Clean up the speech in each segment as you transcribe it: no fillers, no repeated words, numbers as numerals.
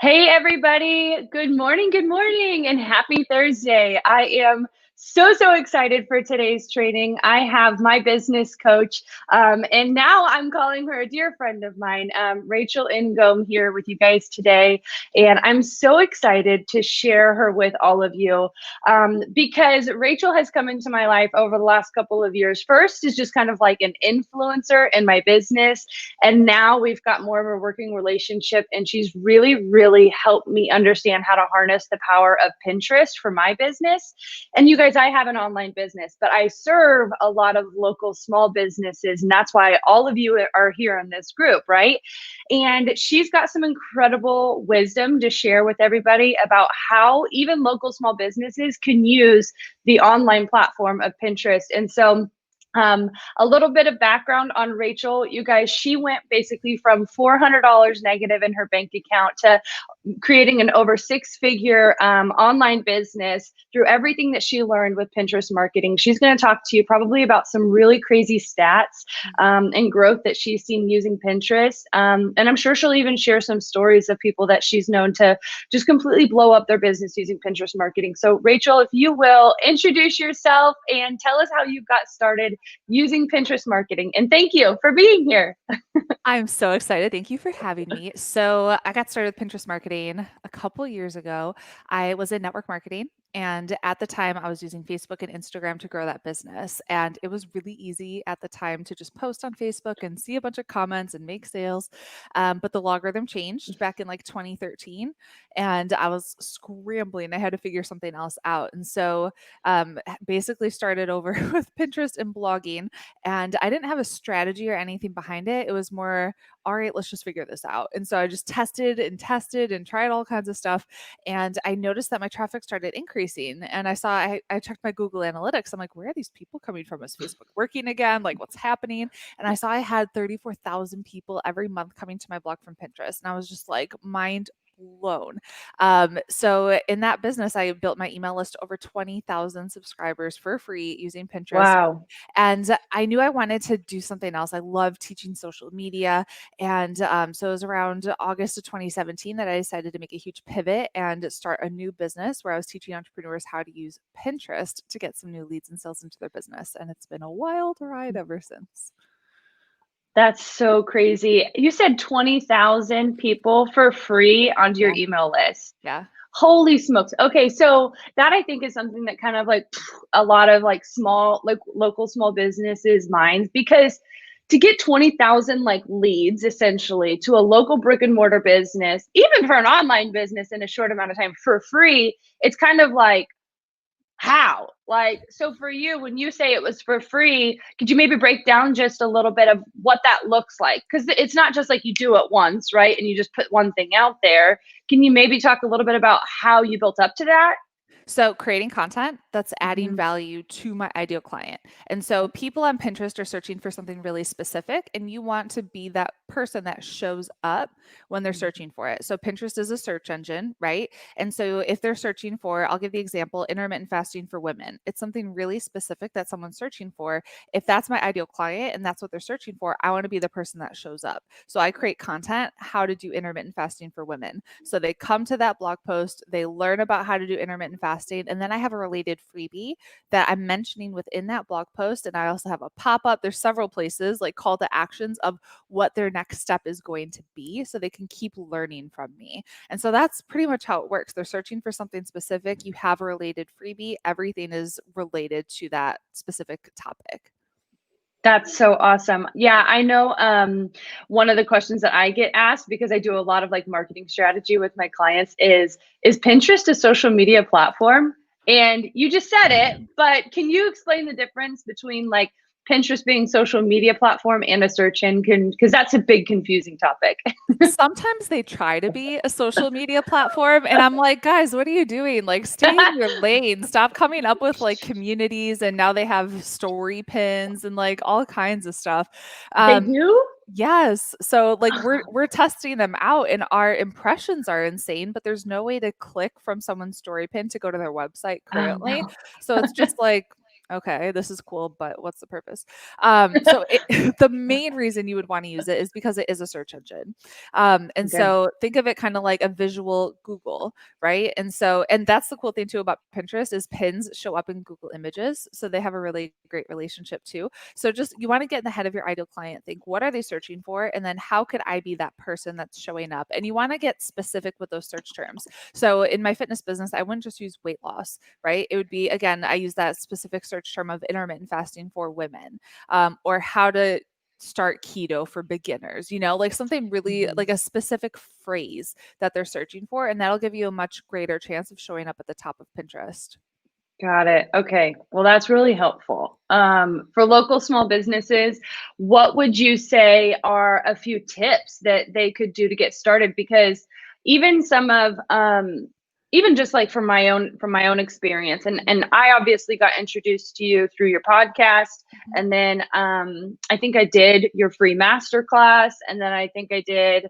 Hey, everybody. Good morning, and happy Thursday. I am so excited for today's training. I have my business coach, and now I'm calling her a dear friend of mine, Rachel Ngom, here with you guys today. And I'm so excited to share her with all of you because Rachel has come into my life over the last couple of years. First is just kind of like an influencer in my business. And now we've got more of a working relationship, and she's really helped me understand how to harness the power of Pinterest for my business. And you guys, I have an online business, but I serve a lot of local small businesses, and that's why all of you are here in this group, right? And she's got some incredible wisdom to share with everybody about how even local small businesses can use the online platform of Pinterest. And so a little bit of background on Rachel, you guys, she went basically from $400 negative in her bank account to creating an over six-figure online business through everything that she learned with Pinterest marketing. She's going to talk to you probably about some really crazy stats and growth that she's seen using Pinterest. And I'm sure she'll even share some stories of people that she's known to just completely blow up their business using Pinterest marketing. So Rachel, if you will, introduce yourself and tell us how you got started using Pinterest marketing. And thank you for being here. I'm so excited. Thank you for having me. So, I got started with Pinterest marketing a couple years ago. I was in network marketing, and at the time, I was using Facebook and Instagram to grow that business. And it was really easy at the time to just post on Facebook and see a bunch of comments and make sales. But the logarithm changed back in like 2013, and I was scrambling. I had to figure something else out. And so, basically, started over with Pinterest and blogging, and I didn't have a strategy or anything behind it. It was more, all right, let's just figure this out. And so I just tested and tried all kinds of stuff. And I noticed that my traffic started increasing. And I checked my Google Analytics. I'm like, where are these people coming from? Is Facebook working again? Like, what's happening? And I saw I had 34,000 people every month coming to my blog from Pinterest. And I was just like, mind blown. So in that business, I built my email list to over 20,000 subscribers for free using Pinterest. Wow. And I knew I wanted to do something else. I love teaching social media. And so it was around August of 2017 that I decided to make a huge pivot and start a new business where I was teaching entrepreneurs how to use Pinterest to get some new leads and sales into their business. And it's been a wild ride ever since. That's so crazy. You said 20,000 people for free onto your Yeah. email list. Yeah. Holy smokes. Okay, so that I think is something that kind of like a lot of like small, like local small businesses minds, because to get 20,000 like leads essentially to a local brick and mortar business, even for an online business in a short amount of time for free, it's kind of like, how? Like, so for you, when you say it was for free, could you maybe break down just a little bit of what that looks like? Because it's not just like you do it once, right? And you just put one thing out there. Can you maybe talk a little bit about how you built up to that? So, creating content that's adding Mhm. value to my ideal client. And so, people on Pinterest are searching for something really specific, and you want to be that person that shows up when they're searching for it. So, Pinterest is a search engine, right? And so, if they're searching for, I'll give the example, intermittent fasting for women, it's something really specific that someone's searching for. If that's my ideal client and that's what they're searching for, I want to be the person that shows up. So, I create content, how to do intermittent fasting for women. So, they come to that blog post, they learn about how to do intermittent fasting, and then I have a related freebie that I'm mentioning within that blog post. And I also have a pop up. There's several places like call to actions of what their next step is going to be so they can keep learning from me. And so that's pretty much how it works. They're searching for something specific. You have a related freebie, everything is related to that specific topic. That's so awesome. Yeah, I know one of the questions that I get asked because I do a lot of like marketing strategy with my clients is Pinterest a social media platform? And you just said it, but can you explain the difference between like Pinterest being social media platform and a search engine? Because that's a big confusing topic. Sometimes they try to be a social media platform, and I'm like, guys, what are you doing? Like, stay in your lane. Stop coming up with like communities, and now they have story pins and like all kinds of stuff. They Um, do? yes, so like we're testing them out, and our impressions are insane, but there's no way to click from someone's story pin to go to their website Oh currently. no. So it's just like Okay, this is cool, but what's the purpose? The main reason you would want to use it is because it is a search engine. And Okay. so think of it kind of like a visual Google, right? And that's the cool thing too about Pinterest is pins show up in Google Images. So they have a really great relationship too. So just you want to get in the head of your ideal client, think what are they searching for? And then how could I be that person that's showing up? And you want to get specific with those search terms. So in my fitness business, I wouldn't just use weight loss, right? It would be, again, I use that specific search term of intermittent fasting for women, or how to start keto for beginners, like something really Mhm. like a specific phrase that they're searching for. And that'll give you a much greater chance of showing up at the top of Pinterest. Got it. Okay. Well, that's really helpful. For local small businesses, what would you say are a few tips that they could do to get started? Because even some of, even just like from my own experience, and I obviously got introduced to you through your podcast, Mhm. and then I think I did your free masterclass, and then I think I did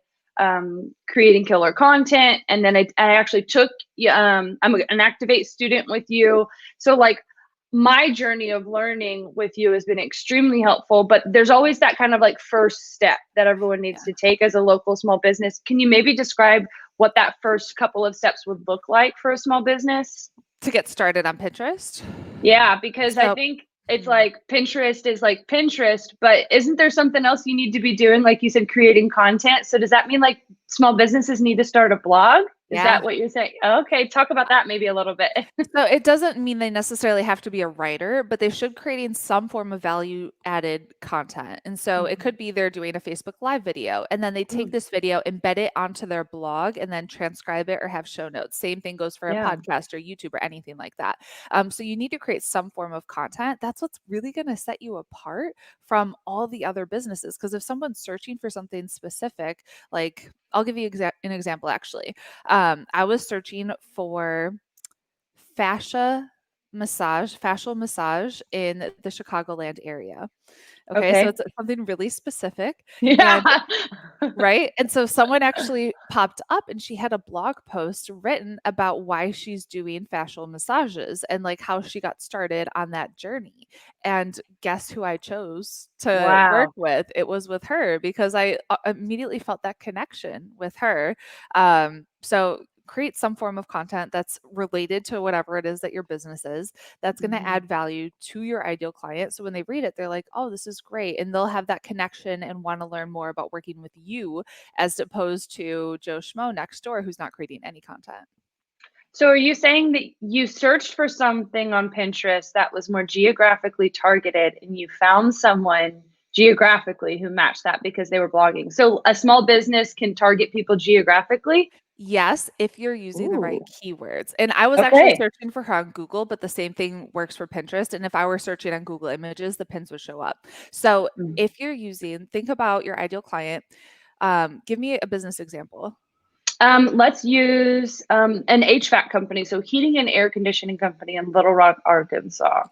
creating killer content, and then I actually took I'm an Activate student with you, so like my journey of learning with you has been extremely helpful, but there's always that kind of like first step that everyone needs Yeah. to take as a local small business. Can you maybe describe what that first couple of steps would look like for a small business? To get started on Pinterest. Yeah, because I So, think it's mhm. like Pinterest is like Pinterest, but isn't there something else you need to be doing? Like you said, creating content. So does that mean like small businesses need to start a blog? Is that Yeah. what you're saying? Okay, talk about that maybe a little bit. So it doesn't mean they necessarily have to be a writer, but they should create in some form of value added content. And so it Mhm. could be they're doing a Facebook Live video and then they take Mm, this video, embed it onto their blog, and then transcribe it or have show notes. Same thing goes for a yeah. podcast or YouTube or anything like that. So you need to create some form of content. That's what's really going to set you apart from all the other businesses. Because if someone's searching for something specific, like I'll give you an example actually. I was searching for fascial massage in the Chicagoland area. Okay, so Okay. it's something really specific, Yeah. and right? And so someone actually popped up and she had a blog post written about why she's doing fascial massages and like how she got started on that journey. And guess who I chose to work Wow. with? It was with her because I immediately felt that connection with her. So create some form of content that's related to whatever it is that your business is, that's going to Mhm. add value to your ideal client. So when they read it, they're like, oh, this is great. And they'll have that connection and want to learn more about working with you as opposed to Joe Schmo next door who's not creating any content. So are you saying that you searched for something on Pinterest that was more geographically targeted and you found someone geographically who matched that because they were blogging? So a small business can target people geographically? Yes, if you're using the right Ooh. keywords. And I was actually Okay. searching for her on Google, but the same thing works for Pinterest. And if I were searching on Google Images, the pins would show up. So Mm. if you're using, think about your ideal client. Give me a business example. Let's use an HVAC company, so heating and air conditioning company in Little Rock, Arkansas.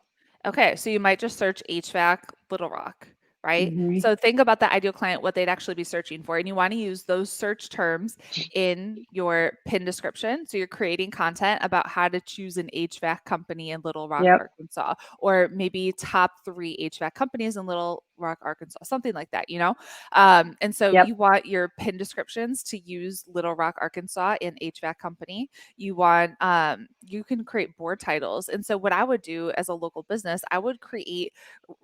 Okay, so you might just search HVAC Little Rock, right? Hmm. So think about the ideal client, what they'd actually be searching for. And you want to use those search terms in your pin description. So you're creating content about how to choose an HVAC company in Little Rock, Yep. Arkansas, or maybe top 3 HVAC companies in Little Rock, Arkansas, something like that, you know? And so Yep. you want your pin descriptions to use Little Rock, Arkansas in HVAC company. You want you can create board titles. And so what I would do as a local business, I would create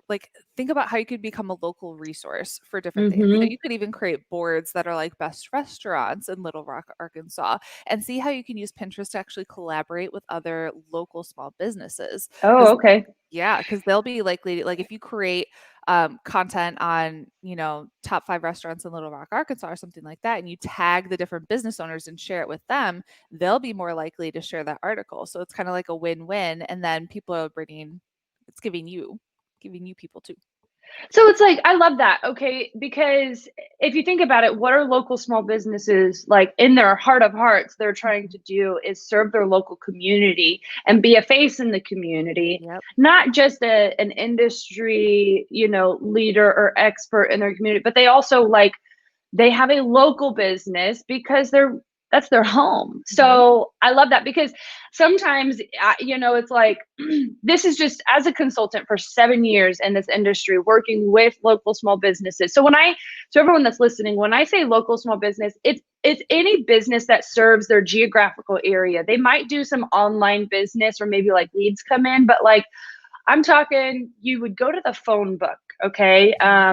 like think about how you could become a local resource for different things. Hmm. You could even create boards that are like best restaurants in Little Rock, Arkansas, and see how you can use Pinterest to actually collaborate with other local small businesses. Oh, Because okay. yeah, because they'll be likely like if you create content on top 5 restaurants in Little Rock, Arkansas, or something like that, and you tag the different business owners and share it with them, they'll be more likely to share that article. So it's kind of like a win-win, and then people are bringing, it's giving you people too. So it's like, I love that. Okay. Because if you think about it, what are local small businesses like in their heart of hearts? They're trying Mhm. to do is serve their local community Yep. and be a face in the community, Yep. not just an industry, leader or expert in their community, but they also like, they have a local business because they're that's their home. Mhm. So I love that because sometimes, it's like, this is just as a consultant for 7 years in this industry, working with local small businesses. So everyone that's listening, when I say local small business, it's any business that serves their geographical area. They might do some online business or maybe like leads come in, but like, I'm talking, you would go to the phone book, okay, Mhm.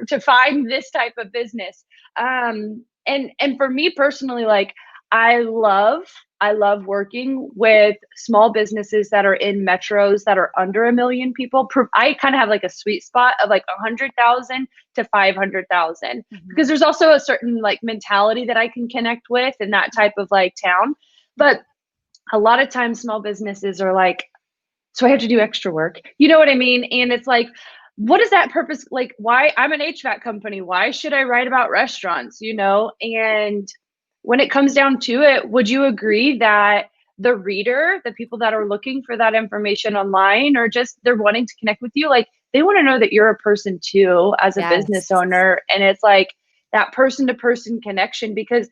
to find this type of business. And for me personally, like I love I love working with small businesses that are in metros that are under 1 million people. I kind of have like a sweet spot of like 100,000 to 500,000 because Mhm. there's also a certain like mentality that I can connect with in that type of like town. But a lot of times, small businesses are like, so I have to do extra work. You know what I mean? And it's like, what is that purpose? Like, why? I'm an HVAC company. Why should I write about restaurants? And when it comes down to it, would you agree that the reader, the people that are looking for that information online, or just they're wanting to connect with you, like they want to know that you're a person too as a business Yes. owner. And it's like that person to person connection because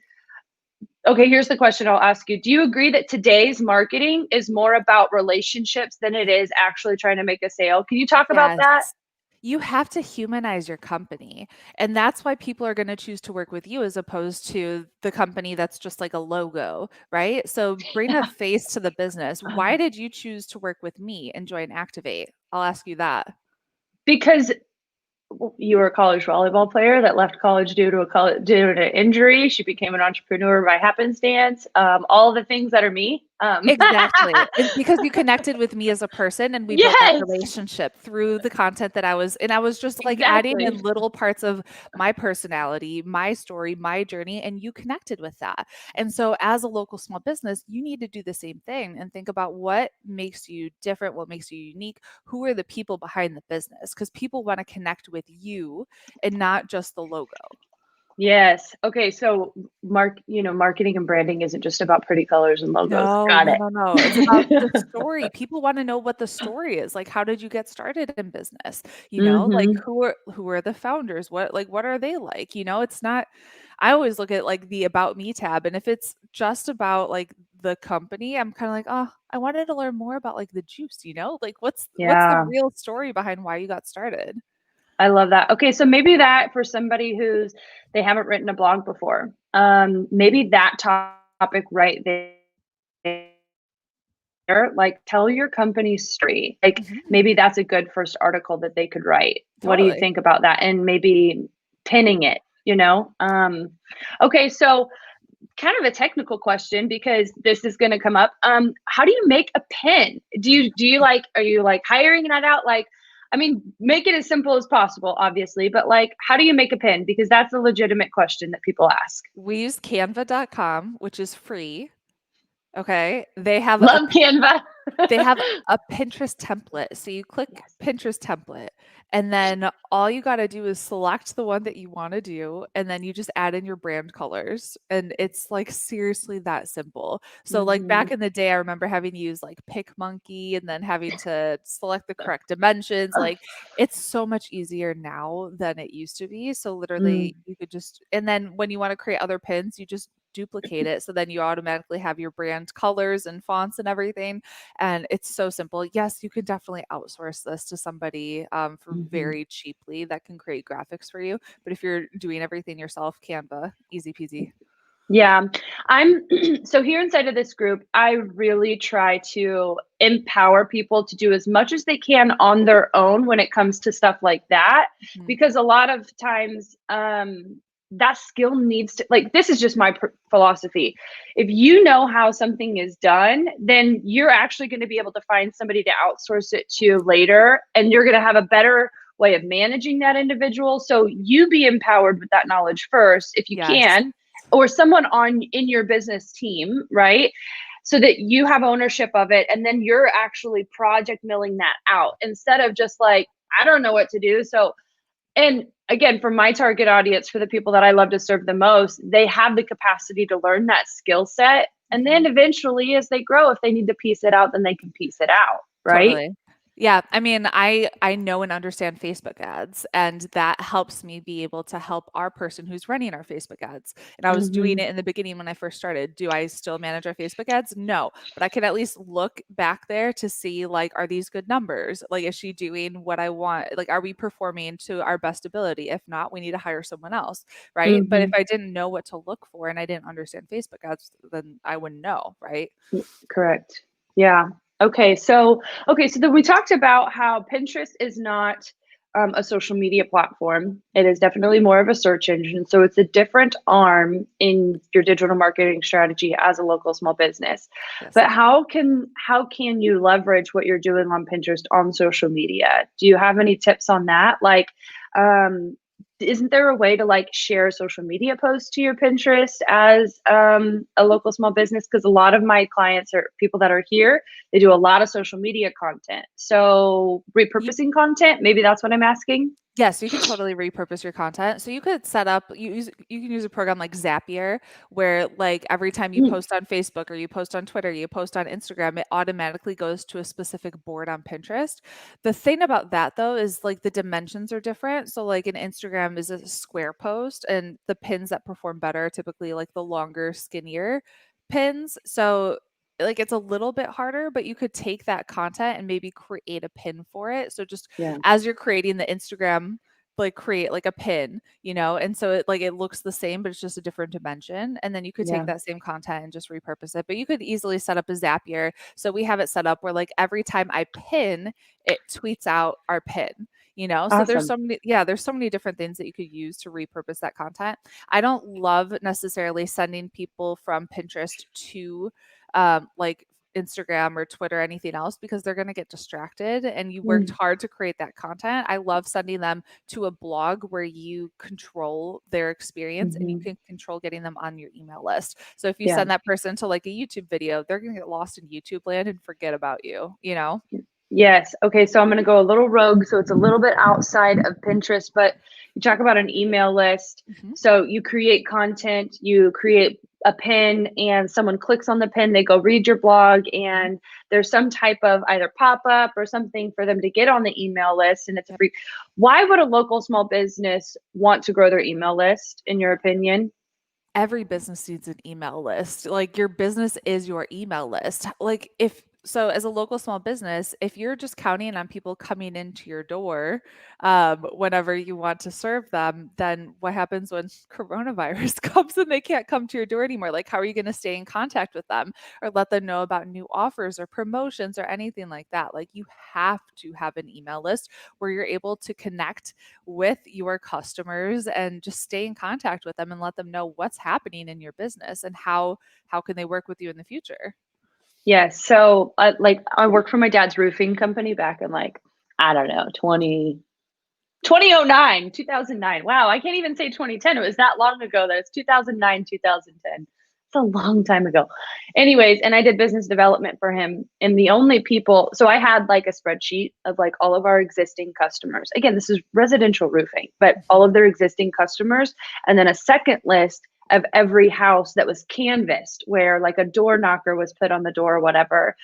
okay, here's the question I'll ask you. Do you agree that today's marketing is more about relationships than it is actually trying to make a sale? Can you talk about that? Yes. You have to humanize your company. And that's why people are going to choose to work with you as opposed to the company that's just like a logo, right? So bring a face to the business. Why did you choose to work with me and join Activate? I'll ask you that. Because you were a college volleyball player that left college due to an injury. She became an entrepreneur by happenstance. All the things that are me. Exactly. And because you connected with me as a person and we built that Yes, relationship through the content that I was just like adding in exactly. little parts of my personality, my story, my journey, and you connected with that. And so as a local small business, you need to do the same thing and think about what makes you different, what makes you unique, who are the people behind the business? Because people want to connect with you and not just the logo. Yes. Okay. So, marketing and branding isn't just about pretty colors and logos. No, Got no, it. no, no. It's about the story. People wanna know what the story is. Like, how did you get started in business? You know, like Hmm. who are the founders? What are they like? You know, it's not I always look at like the about me tab and if it's just about like the company, I'm kind of like, "Oh, I wanted to learn more about like the juice, you know? Like what's the Yeah. real story behind why you got started?" I love that. Okay, so maybe that for somebody they haven't written a blog before, maybe that topic right there, like tell your company story. Like Mhm. maybe that's a good first article that they could write. What do you Totally. think about that? And maybe pinning it, you know? Okay, so kind of a technical question because this is going to come up. How do you make a pin? Do you like are you like hiring that out? Like, I mean, make it as simple as possible, obviously, but like, how do you make a pin? Because that's a legitimate question that people ask. We use canva.com, which is free. Okay? They have a Love Canva. They have a Pinterest template. So you click Yes. Pinterest template, and then all you gotta do is select the one that you wanna do, and then you just add in your brand colors, and it's, like, seriously that simple. So, like, Hmm. back in the day, I remember having to use, like, PicMonkey and then having to select the correct dimensions, like, it's so much easier now than it used to be, so literally, Mm. you could just and then when you wanna create other pins, you just duplicate it, so then you automatically have your brand colors and fonts and everything, and it's so simple. Yes, you could definitely outsource this to somebody for Hmm. very cheaply that can create graphics for you. But if you're doing everything yourself, Canva, easy peasy. Yeah, I'm so here inside of this group, I really try to empower people to do as much as they can on their own when it comes to stuff like that. Mhm. Because a lot of times, that skill needs to, like, this is just my philosophy. If you know how something is done, then you're actually going to be able to find somebody to outsource it to later, and you're going to have a better way of managing that individual. So you be empowered with that knowledge first, if you Yes, can, or someone on in your business team, right? So that you have ownership of it and then you're actually project milling that out instead of just like, I don't know what to do. So, and again, for my target audience, for the people that I love to serve the most, they have the capacity to learn that skill set. And then mhm, eventually, as they grow, if they need to piece it out, then they can piece it out, right? totally. Yeah, I mean, I know and understand Facebook ads, and that helps me be able to help our person who's running our Facebook ads. And I was doing Hmm. it in the beginning when I first started. Do I still manage our Facebook ads? No, but I can at least look back there to see, like, are these good numbers? Like, is she doing what I want? Like, are we performing to our best ability? If not, we need to hire someone else, right? But if Hmm. I didn't know what to look for and I didn't understand Facebook ads, then I wouldn't know, right? Correct. Yeah. Okay, so then we talked about how Pinterest is not a social media platform. It is definitely more of a search engine. So it's a different arm in your digital marketing strategy as a local small business. Yes. But how can you leverage what you're doing on Pinterest on social media? Do you have any tips on that? Like, um, isn't there a way to like share social media posts to your Pinterest as a local small business? Because a lot of my clients are people that are here, they do a lot of social media content. So You repurposing content, maybe that's what I'm asking. Yes, you could totally repurpose your content. So you could set up you can use a program like Zapier where like every time you Mm, post on Facebook or you post on Twitter, you post on Instagram, it automatically goes to a specific board on Pinterest. The thing about that though is like the dimensions are different. So like an Instagram is a square post and the pins that perform better are typically like the longer, skinnier pins. So like it's a little bit harder, but you could take that content and maybe create a pin for it. So just yeah, as you're creating the Instagram, like create like a pin, and so it looks the same, but it's just a different dimension. And then you could take yeah, that same content and just repurpose it. But you could easily set up a Zapier. So we have it set up where like every time I pin, it tweets out our pin. So there's awesome. so many, yeah, there's so many different things that you could use to repurpose that content. I don't love necessarily sending people from Pinterest to like Instagram or Twitter, anything else, because they're going to get distracted and you worked Mm, hard to create that content. I love sending them to a blog where you control their experience and you mhm, can control getting them on your email list. So if you yeah. send that person to like a YouTube video, they're going to get lost in YouTube land and forget about you. Yes. Okay. So I'm going to go a little rogue. So it's a little bit outside of Pinterest, but you talk about an email list. Mhm. So you create content, you create a pin, and someone clicks on the pin, they go read your blog, Mhm. and there's some type of either pop up or something for them to get on the email list, and it's a Yep. free. Why would a local small business want to grow their email list, in your opinion? Every business needs an email list. Like your business is your email list. Like if so as a local small business, if you're just counting on people coming into your door whenever you want to serve them, then what happens when coronavirus comes and they can't come to your door anymore? Like how are you going to stay in contact with them or let them know about new offers or promotions or anything like that? Like you have to have an email list where you're able to connect with your customers and just stay in contact with them and let them know what's happening in your business and how can they work with you in the future. Yes. So, like, I worked for my dad's roofing company back in like, I don't know, 2009, 2009. Wow, I can't even say 2010. It was that long ago that it's 2009, 2010. It's a long time ago. Anyways, and I did business development for him. And the only people, so I had like a spreadsheet of like all of our existing customers. Again, this is residential roofing, but all Mhm. of their existing customers. And then a second list of every house that was canvassed where like a door knocker was put on the door or whatever.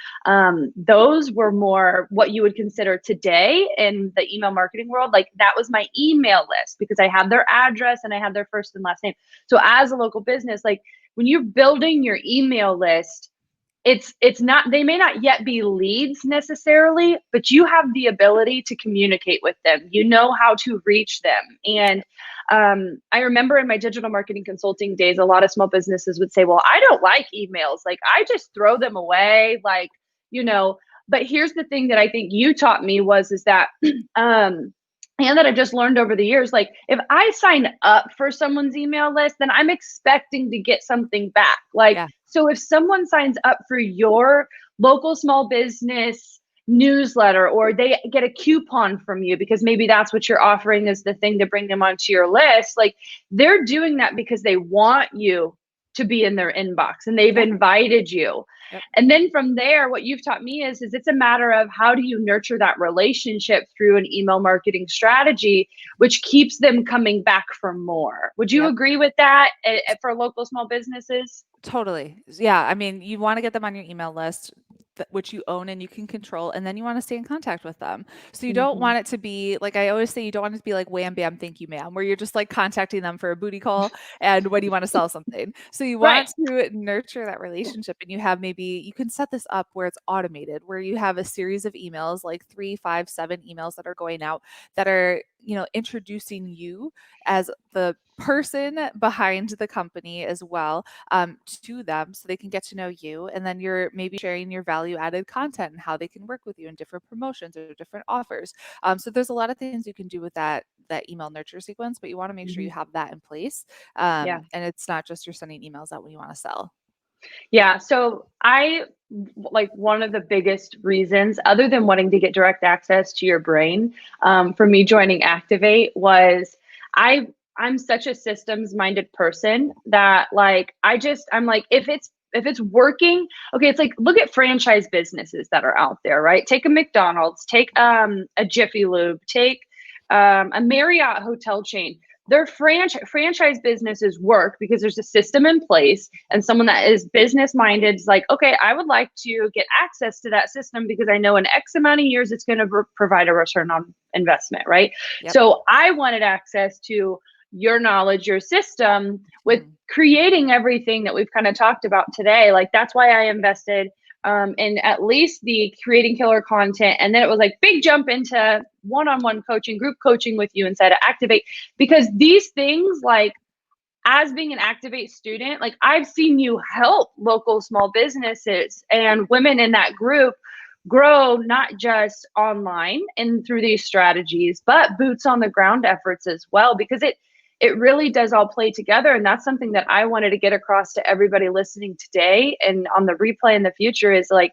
Those were more what you would consider today in the email marketing world. Like that was my email list because I had their address and I had their first and last name. So as a local business, like when you're building your email list, it's not, they may not yet be leads necessarily, but you have the ability to communicate with them, you know how to reach them. And I remember in my digital marketing consulting days, a lot of small businesses would say, well, I don't like emails, like I just throw them away, like, you know. But here's the thing that I think you taught me was is that um and that I've just learned over the years, like if I sign up for someone's email list, then I'm expecting to get something back. Like, Yeah. so if someone signs up for your local small business newsletter or they get a coupon from you because maybe that's what you're offering as the thing to bring them onto your list, like they're doing that because they want you to be in their inbox and they've Yeah. invited you. Yep. And then from there, what you've taught me is it's a matter of how do you nurture that relationship through an email marketing strategy, which keeps them coming back for more. Would you Yep. agree with that for local small businesses? Totally. Yeah. I mean, you want to get them on your email list. which you own and you can control, and then you want to stay in contact with them. So you don't Mhm. want it to be like, I always say, you don't want it to be like wham bam thank you ma'am, where you're just like contacting them for a booty call and when you want to sell something. So you Right. want to nurture that relationship, and you have, maybe you can set this up where it's automated, where you have a series of emails, like 3, 5, 7 emails that are going out, that are, introducing you as the person behind the company as well, to them, so they can get to know you. And then you're maybe sharing your value added content and how they can work with you in different promotions or different offers. So there's a lot of things you can do with that email nurture sequence, but you want to make sure you Mhm. have that in place. Yeah. And it's not just you're sending emails out when you want to sell. Yeah. So I like one of the biggest reasons, other than wanting to get direct access to your brain, for me joining Activate was I I'm such a systems minded person that like I'm like if it's working, okay, it's like look at franchise businesses that are out there, right? Take a McDonald's, take a Jiffy Lube, take a Marriott hotel chain. Their franchise businesses work because there's a system in place, and someone that is business minded is like, okay, I would like to get access to that system because I know in X amount of years it's going to provide a return on investment, right? Yep. So I wanted access to your knowledge, your system, with Mhm. creating everything that we've kind of talked about today. Like that's why I invested in at least the creating killer content, and then it was like big jump into one-on-one coaching, group coaching with you inside of Activate, because these things, like as being an Activate student, like I've seen you help local small businesses and women in that group grow, not just online and through these strategies, but boots on the ground efforts as well, because it really does all play together. And that's something that I wanted to get across to everybody listening today and on the replay in the future is like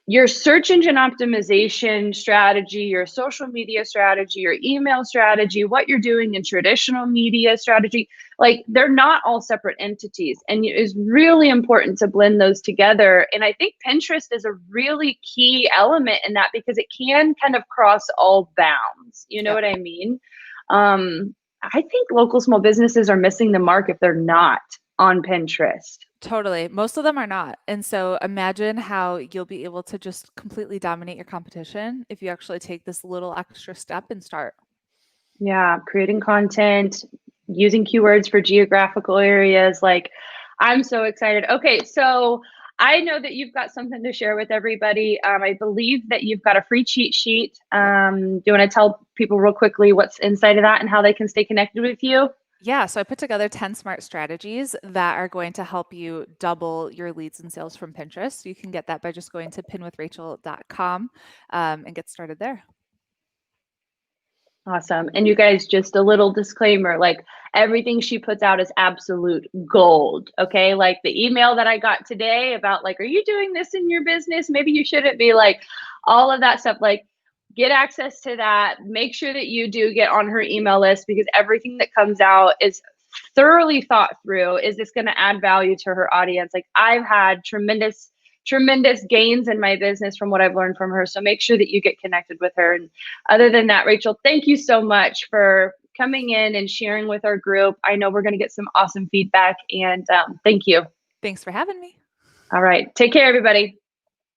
your search engine optimization strategy, your social media strategy, your email strategy, what you're doing in traditional media strategy, like they're not all separate entities. And it is really important to blend those together. And I think Pinterest is a really key element in that because it can kind of cross all bounds. You know Yep. what I mean? I think local small businesses are missing the mark if they're not on Pinterest. Totally. Most of them are not. And so imagine how you'll be able to just completely dominate your competition if you actually take this little extra step and start. Yeah, creating content, using keywords for geographical areas. Like, I'm so excited. Okay, so I know that you've got something to share with everybody. I believe that you've got a free cheat sheet. Yep. Do you want to tell people real quickly what's inside of that and how they can stay connected with you? Yeah, so I put together 10 smart strategies that are going to help you double your leads and sales from Pinterest. You can get that by just going to pinwithrachel.com and get started there. Awesome. And you guys, just a little disclaimer, like everything she puts out is absolute gold. Okay. Like the email that I got today about like, are you doing this in your business? Maybe you shouldn't be, like all of that stuff. Like get access to that. Make sure that you do get on her email list because everything that comes out is thoroughly thought through. Is this going to add value to her audience? Like I've had tremendous gains in my business from what I've learned from her. So make sure that you get connected with her. And other than that, Rachel, thank you so much for coming in and sharing with our group. I know we're going to get some awesome feedback, and thank you. Thanks for having me. All right. Take care, everybody.